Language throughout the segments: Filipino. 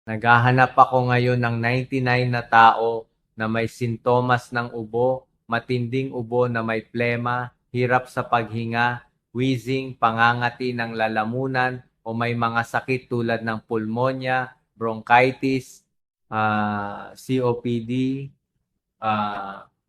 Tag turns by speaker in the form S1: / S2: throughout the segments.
S1: Naghahanap ako ngayon ng 99 na tao na may sintomas ng ubo, matinding ubo na may plema, hirap sa paghinga, wheezing, pangangati ng lalamunan, o may mga sakit tulad ng pulmonya, bronchitis, COPD.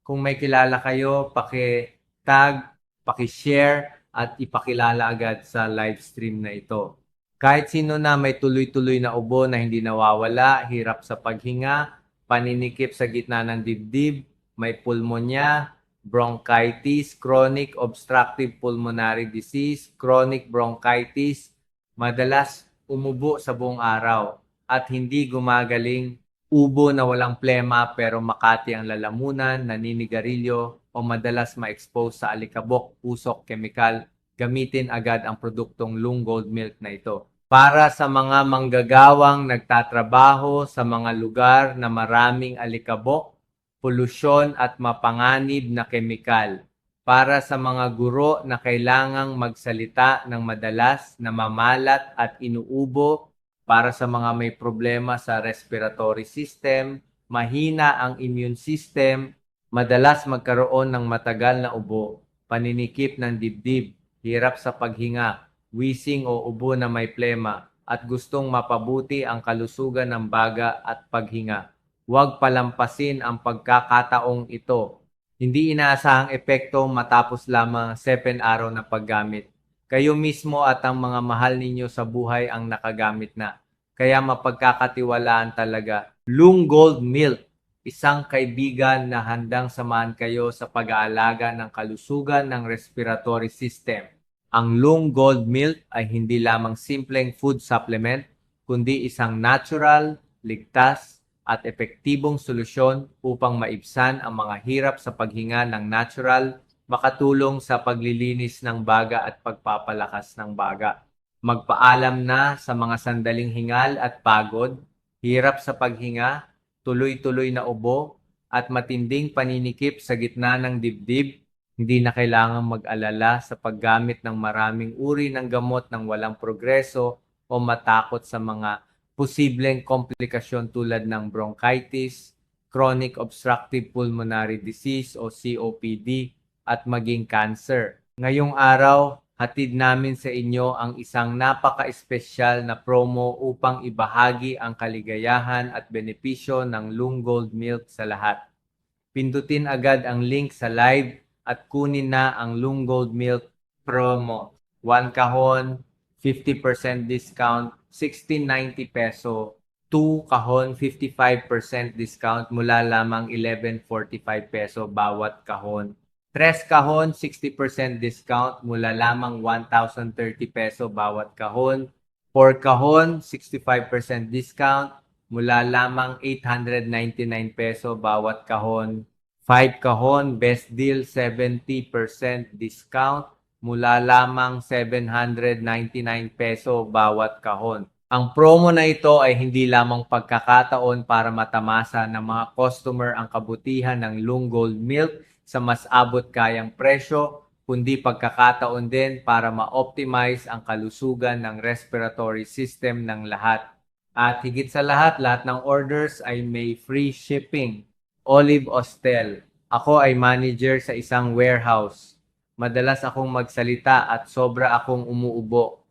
S1: Kung may kilala kayo, paki-tag, paki-share, at ipakilala agad sa live stream na ito. Kahit sino na may tuloy-tuloy na ubo na hindi nawawala, hirap sa paghinga, paninikip sa gitna ng dibdib, may pulmonya, bronchitis, chronic obstructive pulmonary disease, chronic bronchitis, madalas umubo sa buong araw at hindi gumagaling, ubo na walang plema pero makati ang lalamunan, naninigarilyo o madalas ma-expose sa alikabok, usok, kemikal, gamitin agad ang produktong Lung Gold Milk na ito. Para sa mga manggagawang nagtatrabaho sa mga lugar na maraming alikabok, polusyon at mapanganib na kemikal. Para sa mga guro na kailangang magsalita ng madalas, na mamalat at inuubo. Para sa mga may problema sa respiratory system, mahina ang immune system, madalas magkaroon ng matagal na ubo, paninikip ng dibdib, hirap sa paghinga, wheezing o ubo na may plema, at gustong mapabuti ang kalusugan ng baga at paghinga. Huwag palampasin ang pagkakataong ito. Hindi inaasahang epekto matapos lamang 7 araw na paggamit. Kayo mismo at ang mga mahal ninyo sa buhay ang nakagamit na. Kaya mapagkakatiwalaan talaga. Lung Gold Milk, isang kaibigan na handang samahan kayo sa pag-aalaga ng kalusugan ng respiratory system. Ang Lung Gold Milk ay hindi lamang simpleng food supplement, kundi isang natural, ligtas, at epektibong solusyon upang maibsan ang mga hirap sa paghinga ng natural, makatulong sa paglilinis ng baga at pagpapalakas ng baga. Magpaalam na sa mga sandaling hingal at pagod, hirap sa paghinga, tuloy-tuloy na ubo, at matinding paninikip sa gitna ng dibdib. Hindi na kailangang mag-alala sa paggamit ng maraming uri ng gamot ng walang progreso o matakot sa mga posibleng komplikasyon tulad ng bronchitis, chronic obstructive pulmonary disease o COPD, at maging cancer. Ngayong araw, hatid namin sa inyo ang isang napaka-espesyal na promo upang ibahagi ang kaligayahan at benepisyo ng Lung Gold Milk sa lahat. Pindutin agad ang link sa live at kunin na ang Lung Gold Milk promo. 1 kahon, 50% discount, 1690 peso. 2 kahon, 55% discount mula lamang 1145 peso bawat kahon. 3 kahon, 60% discount mula lamang 1,030 peso bawat kahon. 4 kahon, 65% discount mula lamang 899 peso bawat kahon. 5 kahon, best deal, 70% discount mula lamang 799 peso bawat kahon. Ang promo na ito ay hindi lamang pagkakataon para matamasa ng mga customer ang kabutihan ng Lung Gold Milk sa mas abot kayang presyo, kundi pagkakataon din para ma-optimize ang kalusugan ng respiratory system ng lahat. At higit sa lahat ng orders ay may free shipping. Olive Ostel. Ako ay manager sa isang warehouse. Madalas akong magsalita at sobra akong umuubo.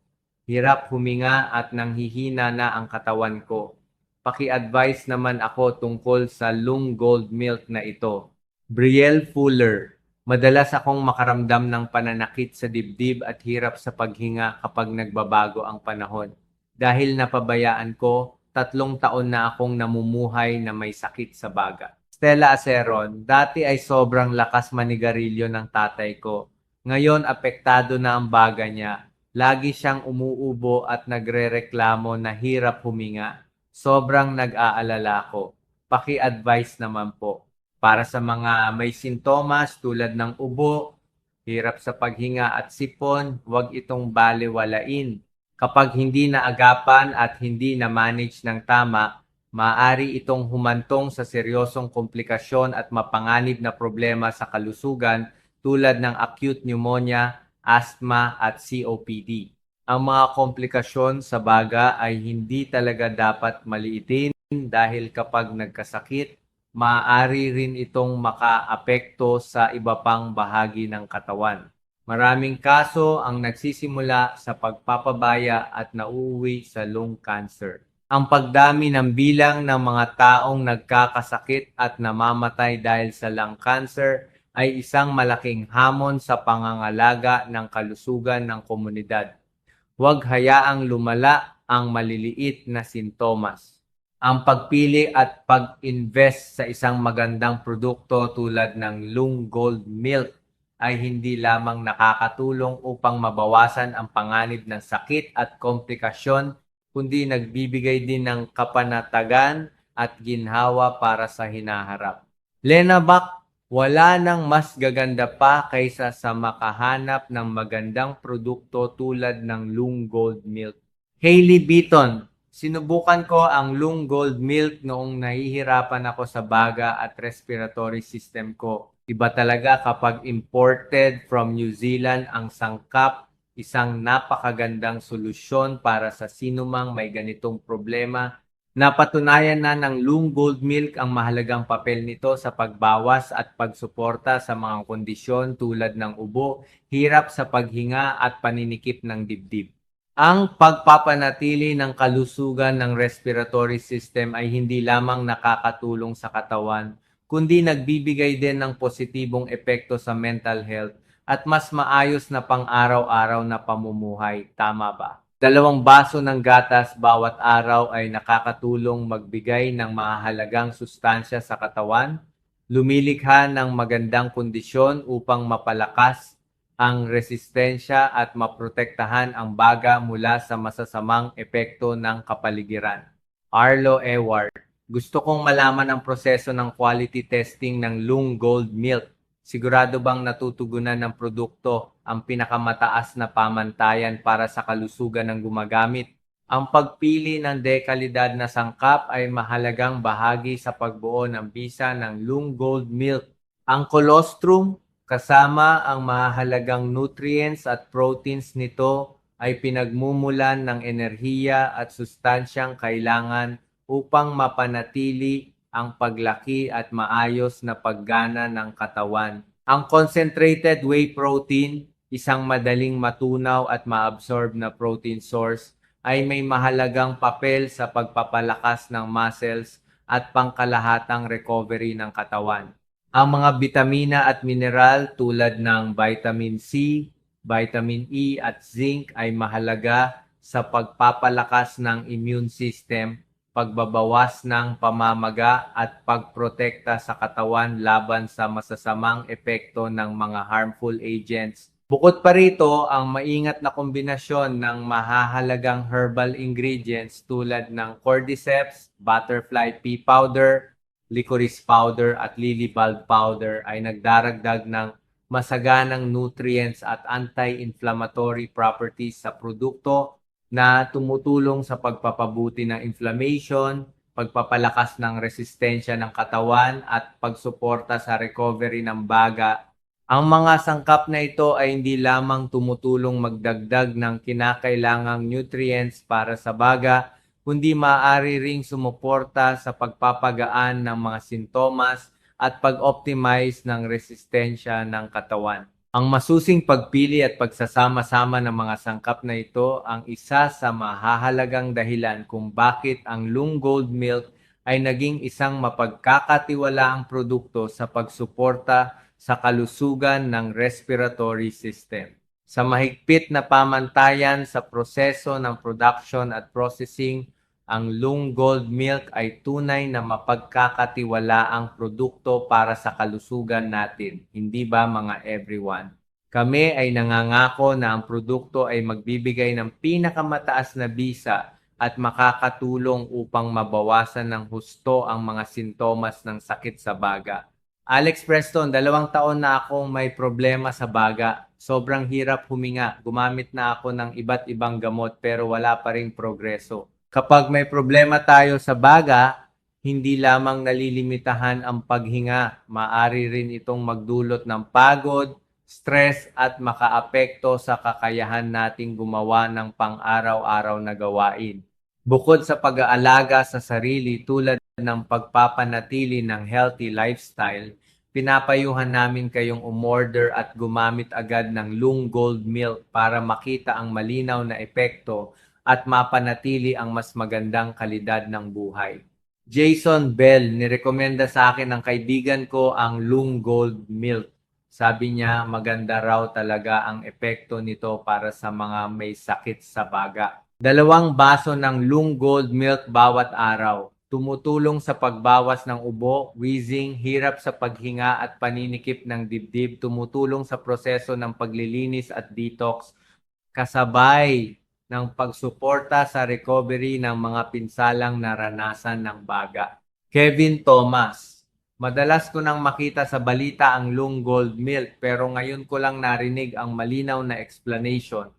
S1: Hirap huminga at nanghihina na ang katawan ko. Paki-advise naman ako tungkol sa Lung Gold Milk na ito. Brielle Fuller. Madalas akong makaramdam ng pananakit sa dibdib at hirap sa paghinga kapag nagbabago ang panahon. Dahil napabayaan ko, 3 taon na akong namumuhay na may sakit sa baga. Stella Aceron, dati ay sobrang lakas manigarilyo ng tatay ko. Ngayon apektado na ang baga niya. Lagi siyang umuubo at nagrereklamo na hirap huminga. Sobrang nag-aalala ko. Paki-advise naman po. Para sa mga may sintomas tulad ng ubo, hirap sa paghinga at sipon, huwag itong balewalain. Kapag hindi naagapan at hindi na-manage ng tama, maaari itong humantong sa seryosong komplikasyon at mapanganib na problema sa kalusugan tulad ng acute pneumonia, asthma at COPD. Ang mga komplikasyon sa baga ay hindi talaga dapat maliitin dahil kapag nagkasakit, maaari rin itong makaapekto sa iba pang bahagi ng katawan. Maraming kaso ang nagsisimula sa pagpapabaya at nauuwi sa lung cancer. Ang pagdami ng bilang ng mga taong nagkakasakit at namamatay dahil sa lung cancer ay isang malaking hamon sa pangangalaga ng kalusugan ng komunidad. Huwag hayaang lumala ang maliliit na sintomas. Ang pagpili at pag-invest sa isang magandang produkto tulad ng Lung Gold Milk ay hindi lamang nakakatulong upang mabawasan ang panganib ng sakit at komplikasyon, kundi nagbibigay din ng kapanatagan at ginhawa para sa hinaharap. Lenabak, wala nang mas gaganda pa kaysa sa makahanap ng magandang produkto tulad ng Lung Gold Milk. Hailey Beaton, sinubukan ko ang Lung Gold Milk noong nahihirapan ako sa baga at respiratory system ko. Iba talaga kapag imported from New Zealand ang sangkap, isang napakagandang solusyon para sa sinumang may ganitong problema. Napatunayan na ng Lung Gold Milk ang mahalagang papel nito sa pagbawas at pagsuporta sa mga kondisyon tulad ng ubo, hirap sa paghinga at paninikip ng dibdib. Ang pagpapanatili ng kalusugan ng respiratory system ay hindi lamang nakakatulong sa katawan, kundi nagbibigay din ng positibong epekto sa mental health at mas maayos na pang-araw-araw na pamumuhay. Tama ba? 2 baso ng gatas bawat araw ay nakakatulong magbigay ng mahalagang sustansya sa katawan, lumilikha ng magandang kondisyon upang mapalakas ang resistensya at maprotektahan ang baga mula sa masasamang epekto ng kapaligiran. Arlo Ewart, gusto kong malaman ang proseso ng quality testing ng Lung Gold Milk. Sigurado bang natutugunan ng produkto ang pinakamataas na pamantayan para sa kalusugan ng gumagamit? Ang pagpili ng dekalidad na sangkap ay mahalagang bahagi sa pagbuo ng bisa ng Lung Gold Milk. Ang colostrum, kasama ang mahalagang nutrients at proteins nito, ay pinagmumulan ng enerhiya at sustansyang kailangan upang mapanatili ang paglaki at maayos na paggana ng katawan. Ang concentrated whey protein, isang madaling matunaw at maabsorb na protein source, ay may mahalagang papel sa pagpapalakas ng muscles at pangkalahatang recovery ng katawan. Ang mga bitamina at mineral tulad ng vitamin C, vitamin E at zinc ay mahalaga sa pagpapalakas ng immune system, pagbabawas ng pamamaga at pagprotekta sa katawan laban sa masasamang epekto ng mga harmful agents. Bukod pa rito, ang maingat na kombinasyon ng mahahalagang herbal ingredients tulad ng cordyceps, butterfly pea powder, licorice powder at lily bulb powder ay nagdaragdag ng masaganang nutrients at anti-inflammatory properties sa produkto na tumutulong sa pagpapabuti ng inflammation, pagpapalakas ng resistensya ng katawan at pagsuporta sa recovery ng baga. Ang mga sangkap na ito ay hindi lamang tumutulong magdagdag ng kinakailangang nutrients para sa baga, kundi maaari ring sumuporta sa pagpapagaan ng mga sintomas at pag-optimize ng resistensya ng katawan. Ang masusing pagpili at pagsasama-sama ng mga sangkap na ito ang isa sa mahahalagang dahilan kung bakit ang Lung Gold Milk ay naging isang mapagkakatiwalaang produkto sa pagsuporta sa kalusugan ng respiratory system. Sa mahigpit na pamantayan sa proseso ng production at processing, ang Lung Gold Milk ay tunay na mapagkakatiwalaang produkto para sa kalusugan natin, hindi ba mga everyone? Kami ay nangangako na ang produkto ay magbibigay ng pinakamataas na bisa at makakatulong upang mabawasan ng husto ang mga sintomas ng sakit sa baga. Alex Preston, 2 taon na akong may problema sa baga. Sobrang hirap huminga. Gumamit na ako ng iba't ibang gamot pero wala pa ring progreso. Kapag may problema tayo sa baga, hindi lamang nalilimitahan ang paghinga, maaari rin itong magdulot ng pagod, stress at makaapekto sa kakayahan nating gumawa ng pang-araw-araw na gawain. Bukod sa pag-aalaga sa sarili tulad ng pagpapanatili ng healthy lifestyle, pinapayuhan namin kayong umorder at gumamit agad ng Loong Gold Milk para makita ang malinaw na epekto at mapanatili ang mas magandang kalidad ng buhay. Jason Bell, nirekomenda sa akin ng kaibigan ko ang Loong Gold Milk. Sabi niya maganda raw talaga ang epekto nito para sa mga may sakit sa baga. 2 baso ng Loong Gold Milk bawat araw. Tumutulong sa pagbawas ng ubo, wheezing, hirap sa paghinga at paninikip ng dibdib. Tumutulong sa proseso ng paglilinis at detox, kasabay ng pagsuporta sa recovery ng mga pinsalang naranasan ng baga. Kevin Thomas, madalas ko nang makita sa balita ang Loong Gold Milk pero ngayon ko lang narinig ang malinaw na explanation.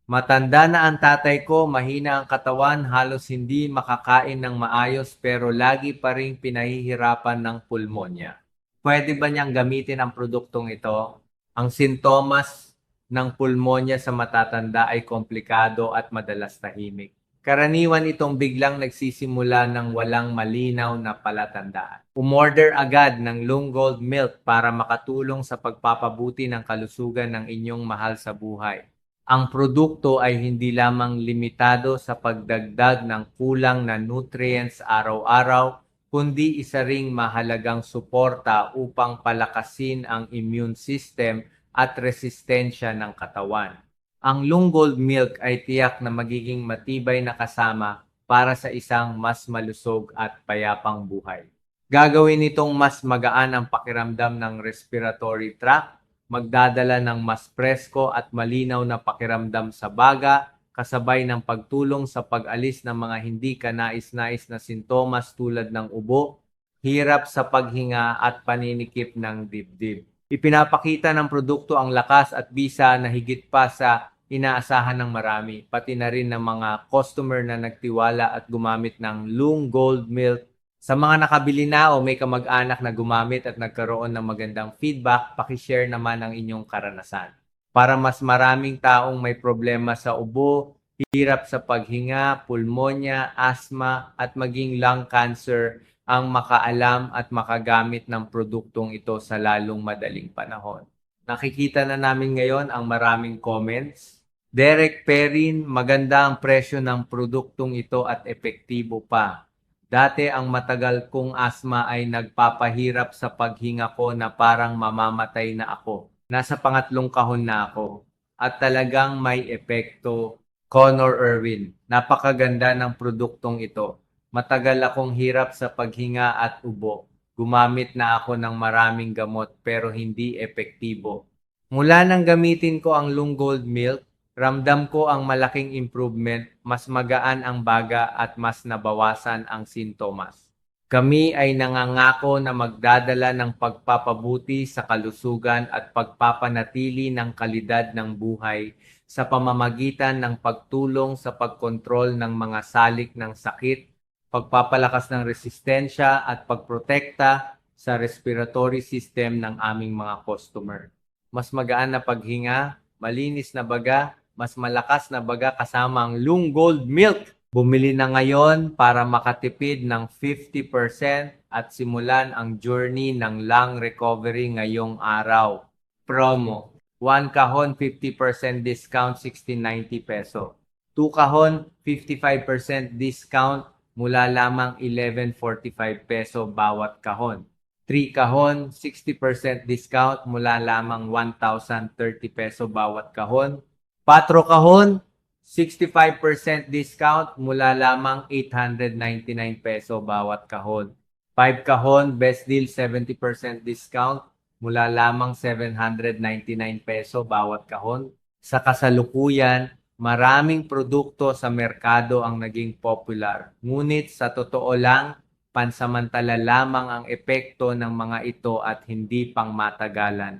S1: Matanda na ang tatay ko, mahina ang katawan, halos hindi makakain ng maayos pero lagi pa ring pinahihirapan ng pulmonya. Pwede ba niyang gamitin ang produktong ito? Ang sintomas ng pulmonya sa matatanda ay komplikado at madalas tahimik. Karaniwan itong biglang nagsisimula ng walang malinaw na palatandaan. Umorder agad ng Loong Gold Milk para makatulong sa pagpapabuti ng kalusugan ng inyong mahal sa buhay. Ang produkto ay hindi lamang limitado sa pagdagdag ng kulang na nutrients araw-araw, kundi isa ring mahalagang suporta upang palakasin ang immune system at resistensya ng katawan. Ang Loong Gold Milk ay tiyak na magiging matibay na kasama para sa isang mas malusog at payapang buhay. Gagawin nitong mas magaan ang pakiramdam ng respiratory tract, magdadala ng mas presko at malinaw na pakiramdam sa baga, kasabay ng pagtulong sa pag-alis ng mga hindi kanais-nais na sintomas tulad ng ubo, hirap sa paghinga at paninikip ng dibdib. Ipinapakita ng produkto ang lakas at bisa na higit pa sa inaasahan ng marami, pati na rin ng mga customer na nagtiwala at gumamit ng Loong Gold Milk. Sa mga nakabili na o may kamag-anak na gumamit at nagkaroon ng magandang feedback, pakishare naman ang inyong karanasan. Para mas maraming taong may problema sa ubo, hirap sa paghinga, pulmonya, asthma at maging lung cancer ang makaalam at makagamit ng produktong ito sa lalong madaling panahon. Nakikita na namin ngayon ang maraming comments. Derek Perrin, maganda ang presyo ng produktong ito at epektibo pa. Dati ang matagal kong asthma ay nagpapahirap sa paghinga ko na parang mamamatay na ako. Nasa pangatlong kahon na ako. At talagang may epekto. Connor Irwin, napakaganda ng produktong ito. Matagal akong hirap sa paghinga at ubo. Gumamit na ako ng maraming gamot pero hindi epektibo. Mula nang gamitin ko ang Loong Gold Milk, ramdam ko ang malaking improvement, mas magaan ang baga at mas nabawasan ang sintomas. Kami ay nangangako na magdadala ng pagpapabuti sa kalusugan at pagpapanatili ng kalidad ng buhay sa pamamagitan ng pagtulong sa pagkontrol ng mga salik ng sakit, pagpapalakas ng resistensya at pagprotekta sa respiratory system ng aming mga customer. Mas magaan na paghinga, malinis na baga, mas malakas na baga kasama ang Loong Gold Milk. Bumili na ngayon para makatipid ng 50% at simulan ang journey ng lung recovery ngayong araw. Promo. 1 kahon 50% discount 1690 peso. 2 kahon 55% discount mula lamang 1145 peso bawat kahon. 3 kahon, 60% discount mula lamang 1,030 peso bawat kahon. 4 kahon, 65% discount mula lamang 899 peso bawat kahon. 5 kahon, best deal 70% discount mula lamang 799 peso bawat kahon. Sa kasalukuyan, maraming produkto sa merkado ang naging popular. Ngunit sa totoo lang, pansamantala lamang ang epekto ng mga ito at hindi pang matagalan.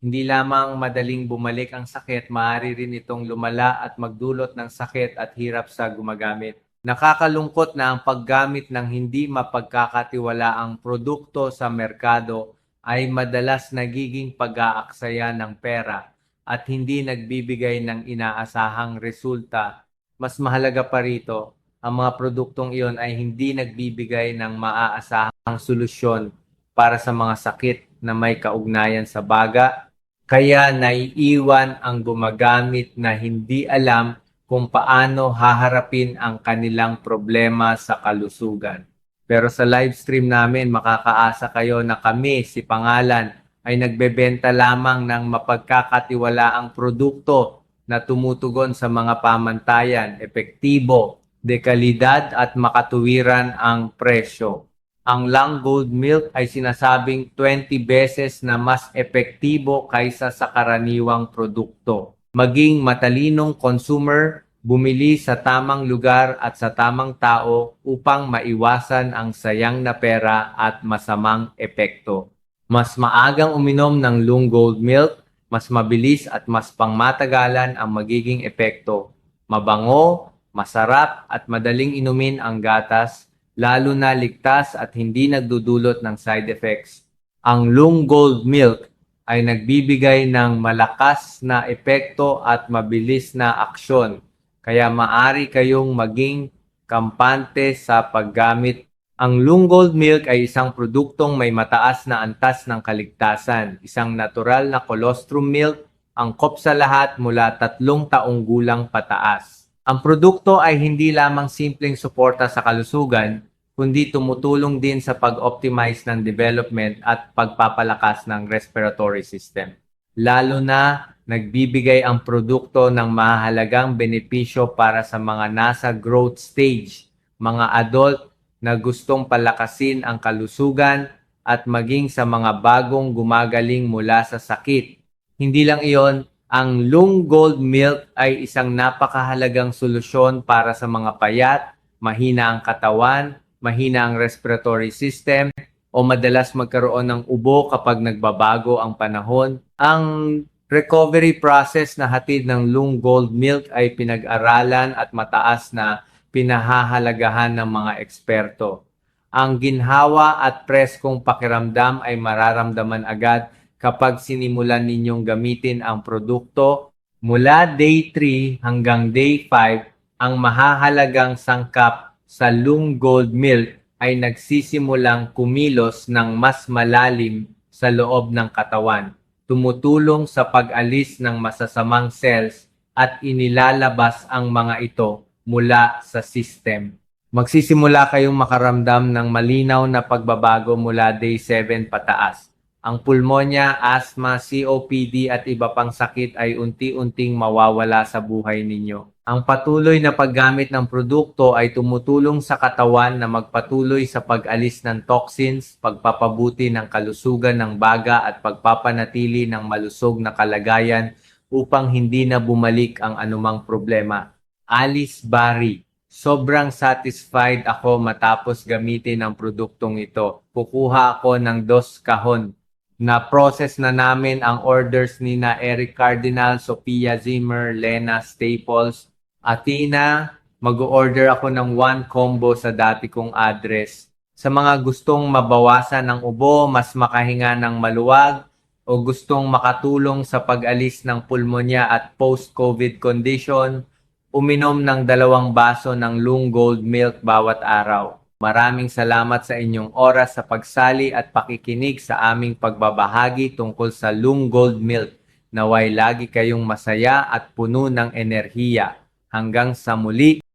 S1: Hindi lamang madaling bumalik ang sakit, maaari rin itong lumala at magdulot ng sakit at hirap sa gumagamit. Nakakalungkot na ang paggamit ng hindi mapagkakatiwalaang produkto sa merkado ay madalas nagiging pag-aaksaya ng pera at hindi nagbibigay ng inaasahang resulta. Mas mahalaga pa rito, ang mga produktong iyon ay hindi nagbibigay ng maaasahang solusyon para sa mga sakit na may kaugnayan sa baga, kaya naiiwan ang gumagamit na hindi alam kung paano haharapin ang kanilang problema sa kalusugan. Pero sa live stream namin, makakaasa kayo na kami, si Pangalan, ay nagbebenta lamang ng mapagkakatiwalaang produkto na tumutugon sa mga pamantayan, epektibo, dekalidad at makatuwiran ang presyo. Ang Lang Gold Milk ay sinasabing 20 beses na mas epektibo kaysa sa karaniwang produkto. Maging matalinong consumer, bumili sa tamang lugar at sa tamang tao upang maiwasan ang sayang na pera at masamang epekto. Mas maagang uminom ng Long Gold Milk, mas mabilis at mas pangmatagalan ang magiging epekto. Mabango, masarap at madaling inumin ang gatas, lalo na ligtas at hindi nagdudulot ng side effects. Ang Long Gold Milk ay nagbibigay ng malakas na epekto at mabilis na aksyon, kaya maari kayong maging kampante sa paggamit. Ang Long Gold Milk ay isang produktong may mataas na antas ng kaligtasan, isang natural na colostrum milk, angkop sa lahat mula 3 taong gulang pataas. Ang produkto ay hindi lamang simpleng suporta sa kalusugan, kundi tumutulong din sa pag-optimize ng development at pagpapalakas ng respiratory system. Lalo na nagbibigay ang produkto ng mahalagang benepisyo para sa mga nasa growth stage, mga adult na gustong palakasin ang kalusugan at maging sa mga bagong gumagaling mula sa sakit. Hindi lang iyon, ang Long Gold Milk ay isang napakahalagang solusyon para sa mga payat, mahina ang katawan, mahina ang respiratory system, o madalas magkaroon ng ubo kapag nagbabago ang panahon. Ang recovery process na hatid ng Long Gold Milk ay pinag-aralan at mataas na pinahahalagahan ng mga eksperto. Ang ginhawa at preskong pakiramdam ay mararamdaman agad kapag sinimulan ninyong gamitin ang produkto. Mula day 3 hanggang day 5, ang mahahalagang sangkap sa Long Gold Milk ay nagsisimulang kumilos ng mas malalim sa loob ng katawan, tumutulong sa pag-alis ng masasamang cells at inilalabas ang mga ito mula sa system. Magsisimula kayong makaramdam ng malinaw na pagbabago mula day 7 pataas. Ang pulmonya, asthma, COPD at iba pang sakit ay unti-unting mawawala sa buhay ninyo. Ang patuloy na paggamit ng produkto ay tumutulong sa katawan na magpatuloy sa pag-alis ng toxins, pagpapabuti ng kalusugan ng baga at pagpapanatili ng malusog na kalagayan upang hindi na bumalik ang anumang problema. Alice Barry: sobrang satisfied ako matapos gamitin ang produktong ito. Kukuha ako ng 2 kahon. Na-process na namin ang orders ni na Eric Cardinal, Sophia Zimmer, Lena Staples. Athena, mag-order ako ng 1 combo sa dati kong address. Sa mga gustong mabawasan ng ubo, mas makahinga ng maluwag, o gustong makatulong sa pag-alis ng pulmonya at post-COVID condition, uminom ng 2 baso ng Long Gold Milk bawat araw. Maraming salamat sa inyong oras sa pagsali at pakikinig sa aming pagbabahagi tungkol sa Long Gold Milk. Naway lagi kayong masaya at puno ng enerhiya. Hanggang sa muli.